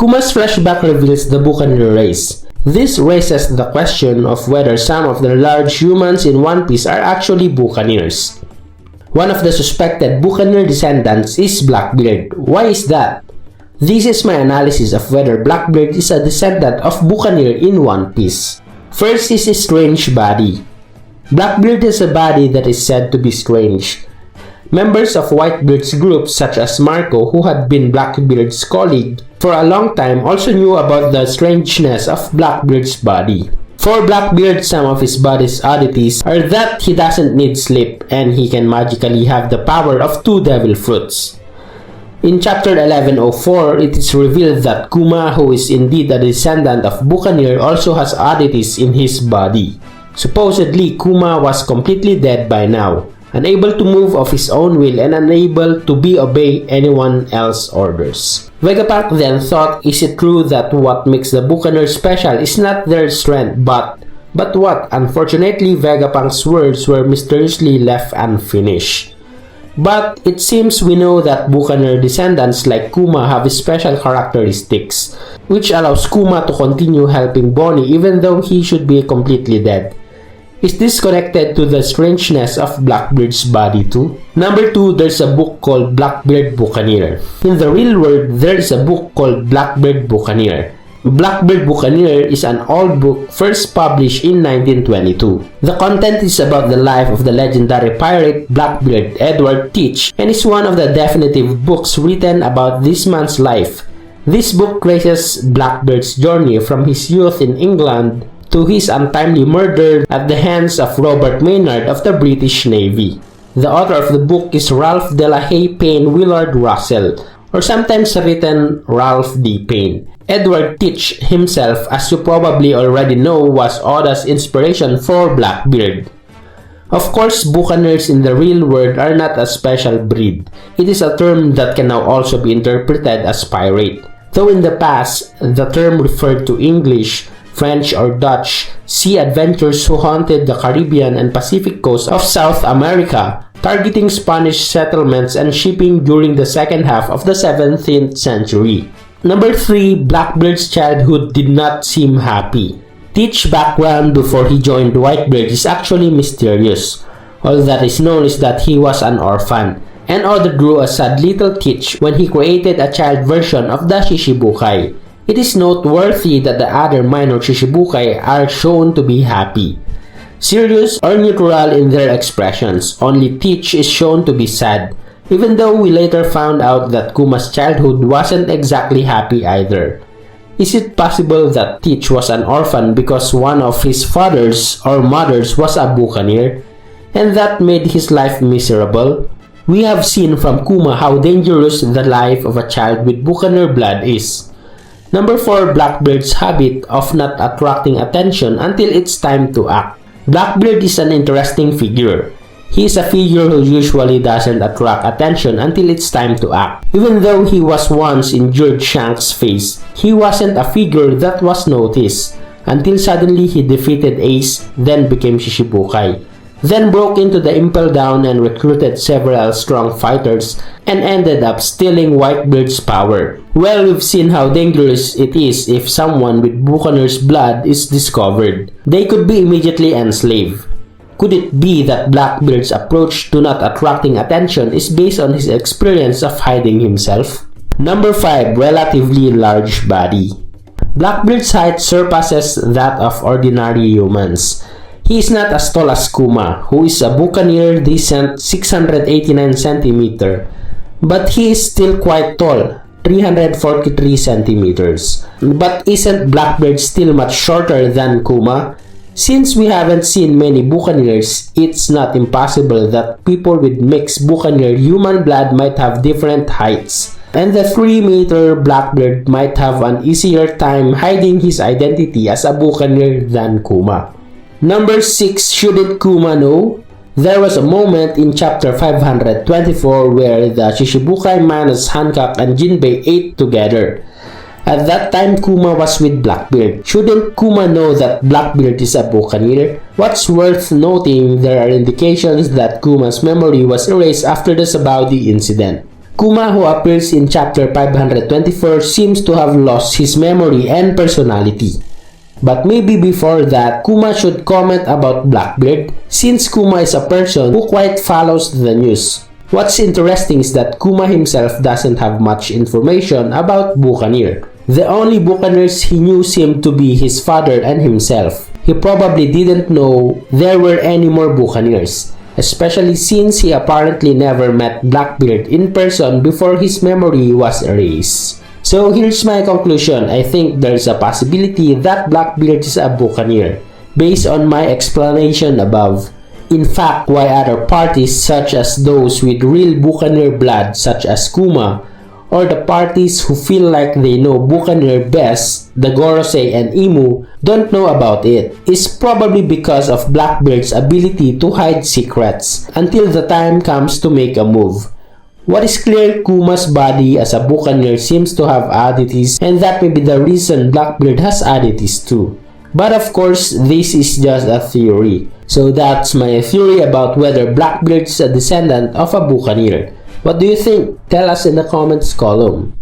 Kuma's flashback reveals the Buccaneer race. This raises the question of whether some of the large humans in One Piece are actually Buccaneers. One of the suspected Buccaneer Descendants is Blackbeard. Why is that? This is my analysis of whether Blackbeard is a descendant of Buccaneer in One Piece. First is his strange body. Blackbeard has a body that is said to be strange. Members of Whitebeard's group such as Marco, who had been Blackbeard's colleague for a long time, also knew about the strangeness of Blackbeard's body. For Blackbeard, some of his body's oddities are that he doesn't need sleep and he can magically have the power of 2 devil fruits. In chapter 1104, it is revealed that Kuma, who is indeed a descendant of Buccaneer, also has oddities in his body. Supposedly, Kuma was completely dead by now, unable to move of his own will and unable to obey anyone else's orders. Vegapunk then thought, is it true that what makes the Buccaneer special is not their strength but what? Unfortunately, Vegapunk's words were mysteriously left unfinished. But it seems we know that Buccaneer descendants like Kuma have special characteristics, which allows Kuma to continue helping Bonnie even though he should be completely dead. Is this connected to the strangeness of Blackbeard's body too? Number 2, there's a book called Blackbeard Buccaneer. In the real world, there is a book called Blackbeard Buccaneer. Blackbeard Buccaneer is an old book first published in 1922. The content is about the life of the legendary pirate Blackbeard Edward Teach and is one of the definitive books written about this man's life. This book traces Blackbeard's journey from his youth in England to his untimely murder at the hands of Robert Maynard of the British Navy. The author of the book is Ralph de la Haye Payne Willard Russell, or sometimes written Ralph D. Payne. Edward Teach himself, as you probably already know, was Oda's inspiration for Blackbeard. Of course, Buccaneers in the real world are not a special breed. It is a term that can now also be interpreted as pirate. Though in the past, the term referred to English, French or Dutch sea adventurers who haunted the Caribbean and Pacific coast of South America, targeting Spanish settlements and shipping during the second half of the 17th century. Number 3, Blackbeard's childhood did not seem happy. Teach's background before he joined Whitebeard is actually mysterious. All that is known is that he was an orphan, and Oda drew a sad little Teach when he created a child version of the Shichibukai. It is noteworthy that the other minor Shichibukai are shown to be happy, serious, or neutral in their expressions. Only Teach is shown to be sad, even though we later found out that Kuma's childhood wasn't exactly happy either. Is it possible that Teach was an orphan because one of his fathers or mothers was a Buccaneer, and that made his life miserable? We have seen from Kuma how dangerous the life of a child with Buccaneer blood is. Number 4, Blackbeard's habit of not attracting attention until it's time to act. Blackbeard is an interesting figure. He is a figure who usually doesn't attract attention until it's time to act. Even though he was once in George Shanks' face, he wasn't a figure that was noticed until suddenly he defeated Ace, then became Shichibukai, then broke into the Impel Down and recruited several strong fighters and ended up stealing Whitebeard's power. Well, we've seen how dangerous it is if someone with Buccaneer's blood is discovered. They could be immediately enslaved. Could it be that Blackbeard's approach to not attracting attention is based on his experience of hiding himself? Number 5, relatively large body. Blackbeard's height surpasses that of ordinary humans. He is not as tall as Kuma, who is a Buccaneer decent 689 cm, but he is still quite tall, 343 centimeters. But isn't Blackbeard still much shorter than Kuma? Since we haven't seen many Buccaneers, it's not impossible that people with mixed Buccaneer human blood might have different heights, and the 3-meter Blackbeard might have an easier time hiding his identity as a Buccaneer than Kuma. Number 6, shouldn't Kuma know? There was a moment in chapter 524 where the Shichibukai minus Hancock and Jinbei ate together. At that time, Kuma was with Blackbeard. Shouldn't Kuma know that Blackbeard is a Buccaneer? What's worth noting, there are indications that Kuma's memory was erased after the Sabaudi incident. Kuma, who appears in chapter 524, seems to have lost his memory and personality. But maybe before that, Kuma should comment about Blackbeard, since Kuma is a person who quite follows the news. What's interesting is that Kuma himself doesn't have much information about Buccaneer. The only Buccaneers he knew seemed to be his father and himself. He probably didn't know there were any more Buccaneers, especially since he apparently never met Blackbeard in person before his memory was erased. So here's my conclusion. I think there's a possibility that Blackbeard is a Buccaneer, based on my explanation above. In fact, why other parties such as those with real Buccaneer blood such as Kuma, or the parties who feel like they know Buccaneer best, the Gorosei and Imu, don't know about it, is probably because of Blackbeard's ability to hide secrets until the time comes to make a move. What is clear, Kuma's body as a Buccaneer seems to have oddities, and that may be the reason Blackbeard has oddities too. But of course, this is just a theory. So that's my theory about whether Blackbeard is a descendant of a Buccaneer. What do you think? Tell us in the comments column.